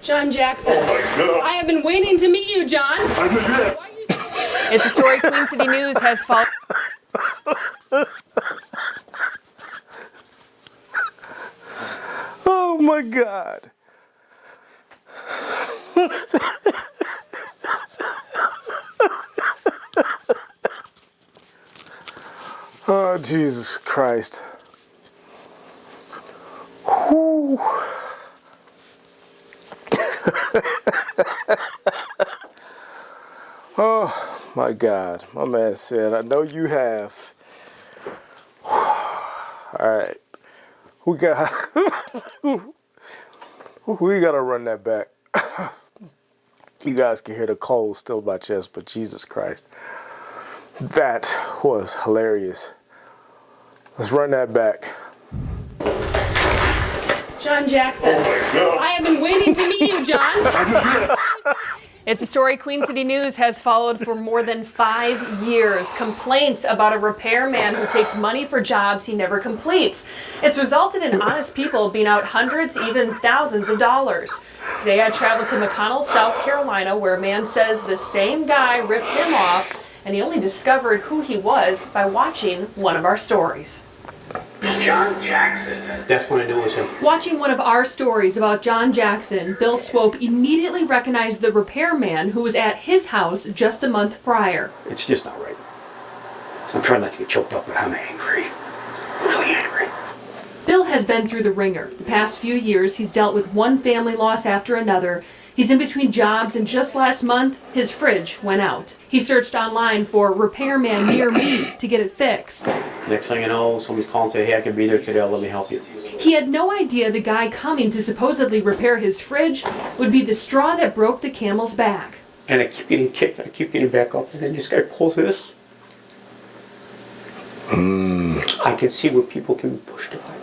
John Jackson. I have been waiting to meet you, John. It's a story Queen City News has followed. Oh my God. Oh, Jesus Christ. Whew. Oh my God. My man said, I know you have. All right. We got we gotta run that back. You guys can hear the cold still in my chest, but Jesus Christ. That was hilarious. Let's run that back. John Jackson. I have been waiting to meet you, John. It's a story Queen City News has followed for more than 5 years. Complaints about a repairman who takes money for jobs he never completes. It's resulted in honest people being out hundreds, even thousands of dollars. Today I traveled to McConnell, South Carolina, where a man says the same guy ripped him off, and he only discovered who he was by watching one of our stories. John Jackson. That's when I knew it was him. Watching one of our stories about John Jackson, Bill Swope immediately recognized the repairman who was at his house just a month prior. It's just not right. I'm trying not to get choked up, but I'm angry. Really angry. Bill has been through the ringer. The past few years, he's dealt with one family loss after another. He's in between jobs, and just last month, his fridge went out. He searched online for repairman near me to get it fixed. Next thing you know, somebody's calling and say, hey, I can be there today, let me help you. He had no idea the guy coming to supposedly repair his fridge would be the straw that broke the camel's back. And I keep getting kicked, I keep getting back up, and then this guy pulls this. I can see where people can be pushed to violence.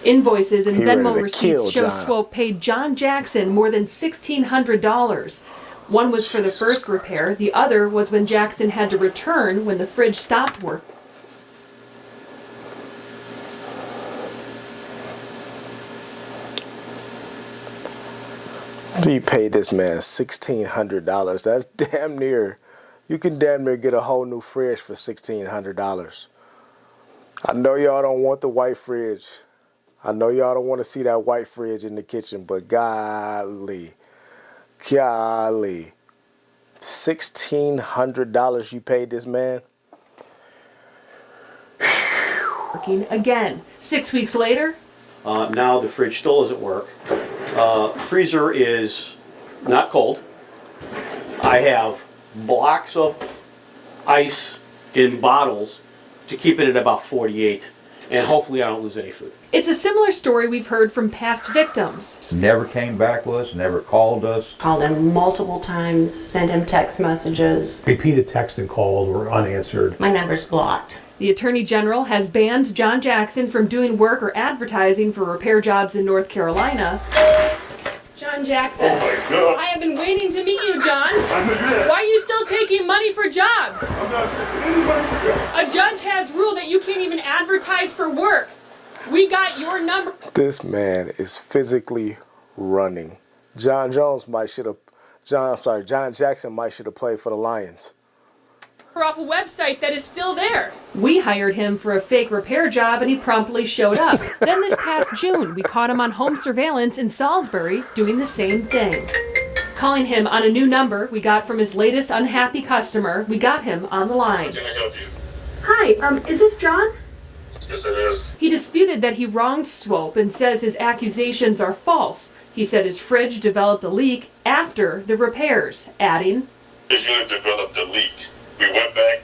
Invoices and He Venmo ready to receipts kill show John. Swope paid John Jackson more than $1,600. One was for the first repair, the other was when Jackson had to return when the fridge stopped work. He paid this man $1,600. That's damn near. You can damn near get a whole new fridge for $1,600. I know y'all don't want the white fridge. I know y'all don't want to see that white fridge in the kitchen, but golly, $1,600 you paid this man? Working again. 6 weeks later, Now the fridge still doesn't work. Freezer is not cold. I have blocks of ice in bottles to keep it at about 48. And hopefully I don't lose any food. it's a similar story we've heard from past victims. Never came back to us, never called us. Called him multiple times, sent him text messages. Repeated texts and calls were unanswered. My number's blocked. The Attorney General has banned John Jackson from doing work or advertising for repair jobs in North Carolina. John Jackson. Oh my God. I have been waiting to meet you, John. Why are you still taking money for jobs? I'm not taking any money for that. A judge has ruled that you can't even advertise for work. We got your number This man is physically running. John Jackson might should have played for the Lions. off a website that is still there. We hired him for a fake repair job and he promptly showed up. Then this past June, we caught him on home surveillance in Salisbury doing the same thing. Calling him on a new number we got from his latest unhappy customer, we got him on the line. Can I help you? Hi, is this John? Yes, it is. He disputed that he wronged Swope and says his accusations are false. He said his fridge developed a leak after the repairs, adding, His unit developed a leak. We went back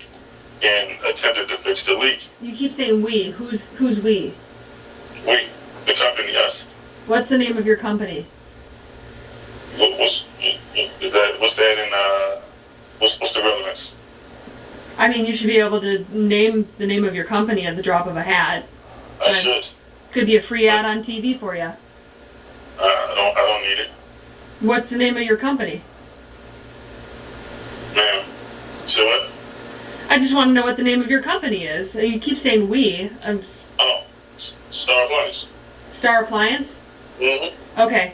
and attempted to fix the leak. you keep saying we. Who's we? We, the company, us. What's the name of your company? What's the relevance? I mean, you should be able to name the name of your company at the drop of a hat. I should. Could be a free ad on TV for you. I don't need it. What's the name of your company? Ma'am. So what? I just want to know what the name of your company is. You keep saying we. Oh, Star Appliance. Star Appliance? Mm-hmm. Okay.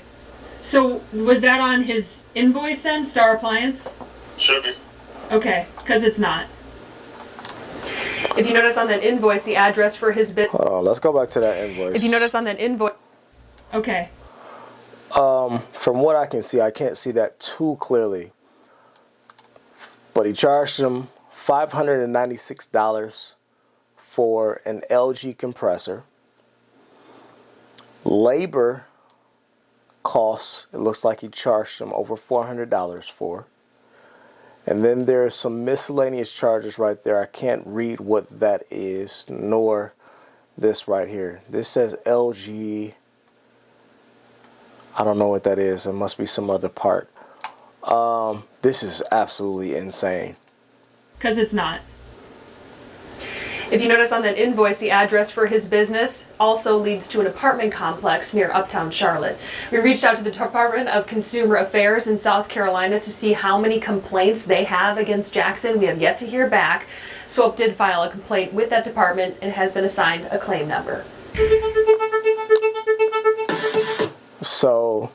So was that on his invoice then, Star Appliance? Should be. Okay, because it's not. If you notice on that invoice, the address for his business. Hold on, let's go back to that invoice. If you notice on that invoice. Okay. From what I can see, I can't see that too clearly. But he charged him $596 for an LG compressor. Labor costs, it looks like he charged him over $400 for. And then there's some miscellaneous charges right there. I can't read what that is, nor this right here. This says LG. I don't know what that is. It must be some other part. This is absolutely insane. Because it's not. If you notice on that invoice, the address for his business also leads to an apartment complex near Uptown Charlotte. We reached out to the Department of Consumer Affairs in South Carolina to see how many complaints they have against Jackson. We have yet to hear back. Swope did file a complaint with that department and has been assigned a claim number. So,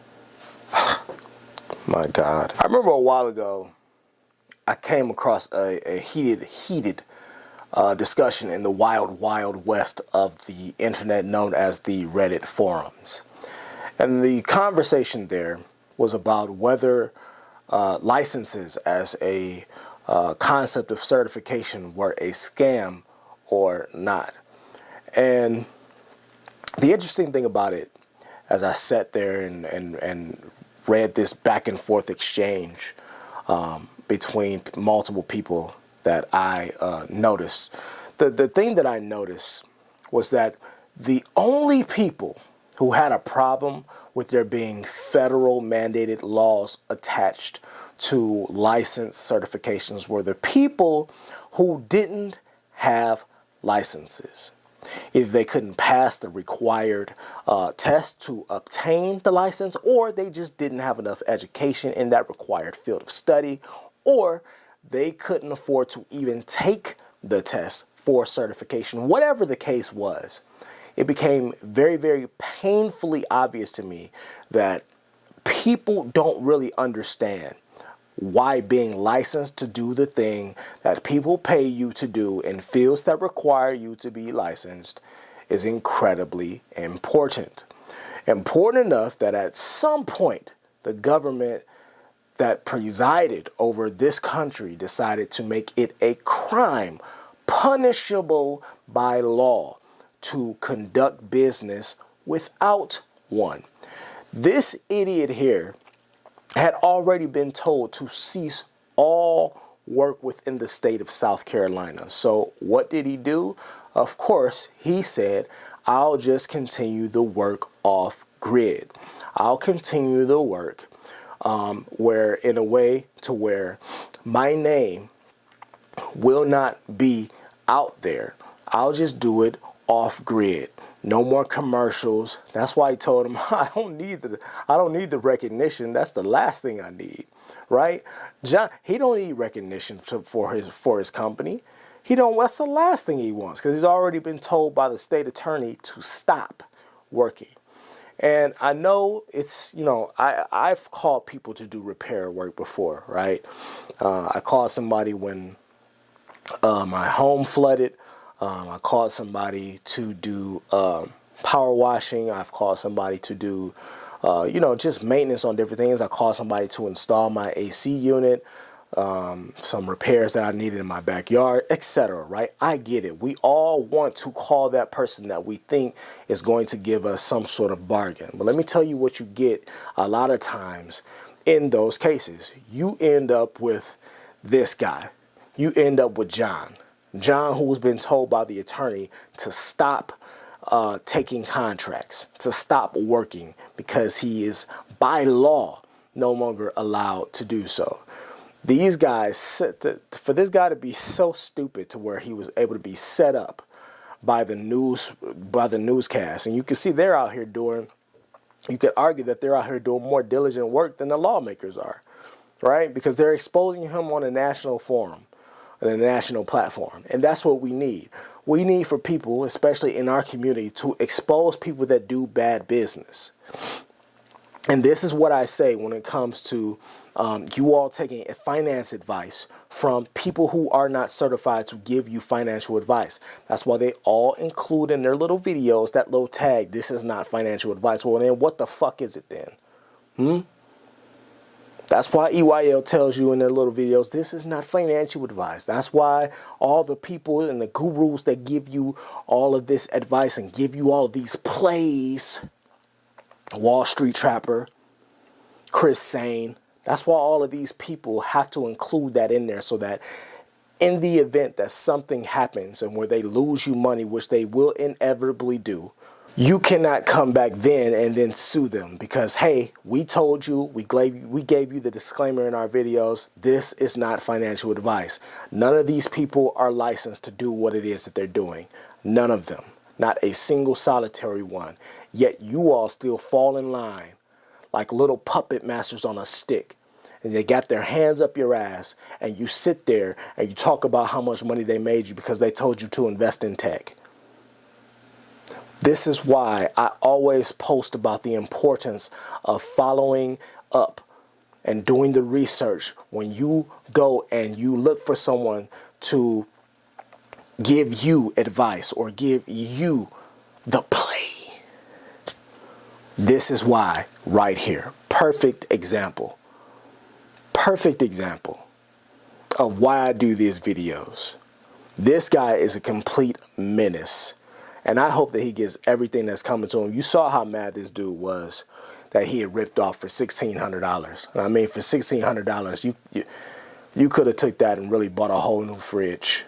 my God. I remember a while ago, I came across a heated discussion in the wild, wild west of the internet known as the Reddit forums. And the conversation there was about whether licenses as a concept of certification were a scam or not. And the interesting thing about it, as I sat there and read this back and forth exchange between multiple people that I noticed, the thing that I noticed was that the only people who had a problem with there being federal mandated laws attached to license certifications were the people who didn't have licenses. Either they couldn't pass the required test to obtain the license, or they just didn't have enough education in that required field of study, or they couldn't afford to even take the test for certification. Whatever the case was, it became very, very painfully obvious to me that people don't really understand why being licensed to do the thing that people pay you to do in fields that require you to be licensed is incredibly important. Important enough that at some point the government that presided over this country decided to make it a crime punishable by law to conduct business without one. This idiot here had already been told to cease all work within the state of South Carolina. So what did he do? Of course, he said, I'll just continue the work off grid. I'll continue the work where in a way to where my name will not be out there. I'll just do it off grid. No more commercials. That's why I told him I don't need the recognition. That's the last thing I need, right? John, he don't need recognition for his company. That's the last thing he wants, because he's already been told by the state attorney to stop working. And I know it's, I've called people to do repair work before, right? I called somebody when my home flooded. I called somebody to do power washing. I've called somebody to do, just maintenance on different things. I called somebody to install my AC unit, some repairs that I needed in my backyard, etc. Right? I get it. We all want to call that person that we think is going to give us some sort of bargain. But let me tell you what you get a lot of times in those cases. You end up with this guy. You end up with John, who's been told by the attorney to stop taking contracts, to stop working, because he is by law no longer allowed to do so. These guys, for this guy to be so stupid to where he was able to be set up by the newscast, and you can see they're out here you could argue that they're out here doing more diligent work than the lawmakers are, right? Because they're exposing him on a national forum, on a national platform. And that's what we need. We need for people, especially in our community, to expose people that do bad business. And this is what I say when it comes to you all taking finance advice from people who are not certified to give you financial advice. That's why they all include in their little videos that little tag, this is not financial advice. Well, then what the fuck is it then? That's why EYL tells you in their little videos, this is not financial advice. That's why all the people and the gurus that give you all of this advice and give you all of these plays, Wall Street Trapper, Chris Sane, that's why all of these people have to include that in there so that in the event that something happens and where they lose you money, which they will inevitably do, you cannot come back then and then sue them because, hey, we told you, we gave you the disclaimer in our videos, this is not financial advice. None of these people are licensed to do what it is that they're doing. None of them. Not a single solitary one. Yet you all still fall in line like little puppet masters on a stick. And they got their hands up your ass and you sit there and you talk about how much money they made you because they told you to invest in tech. This is why I always post about the importance of following up and doing the research when you go and you look for someone to give you advice or give you the play. This is why right here. Perfect example. Perfect example of why I do these videos. This guy is a complete menace. And I hope that he gets everything that's coming to him. You saw how mad this dude was that he had ripped off for $1,600. And I mean, for $1,600, you could have took that and really bought a whole new fridge.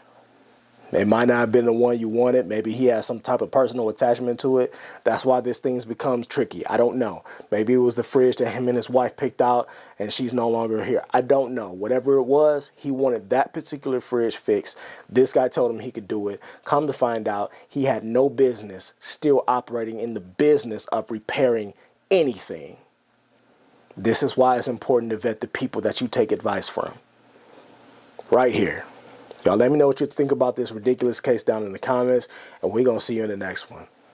It might not have been the one you wanted. Maybe he has some type of personal attachment to it. That's why this thing becomes tricky. I don't know. Maybe it was the fridge that him and his wife picked out and she's no longer here. I don't know. Whatever it was, he wanted that particular fridge fixed. This guy told him he could do it. Come to find out, he had no business still operating in the business of repairing anything. This is why it's important to vet the people that you take advice from. Right here. Y'all let me know what you think about this ridiculous case down in the comments, and we're going to see you in the next one.